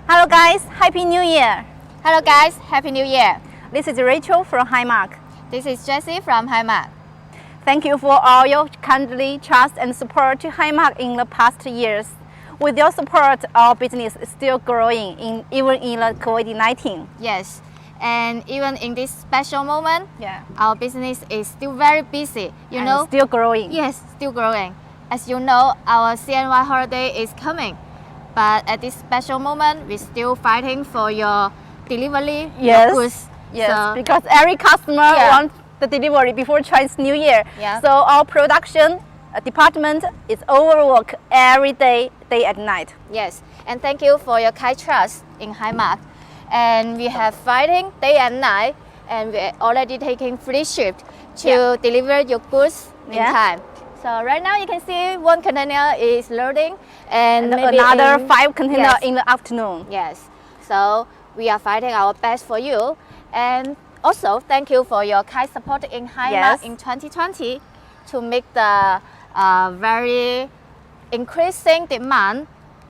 Hello guys, Happy New Year! Hello guys, Happy New Year! This is Rachel from HIMARK. This is Jessie from HIMARK. Thank you for all your kindly trust and support to HIMARK in the past years. With your support, our business is still growing even in the COVID-19. Yes, and even in this special moment, Yeah. our business is still very busy. You know, still growing. Yes, still growing. As you know, our CNY holiday is coming. But at this special moment, we're still fighting for your delivery, Yes. your goods. Yes, So, because every customer wants the delivery before Chinese New Year. Yeah. So our production department is overworked every day, day and night. yes, and thank you for your kind trust in HIMARK. And we have fighting day and night, and we're already taking free shift to deliver your goods in time. So right now you can see one container is loading, and maybe another 5 containers Yes. in the afternoon. Yes, so we are fighting our best for you. And also thank you for your kind support in HIMARK in 2020 to make the very increasing demand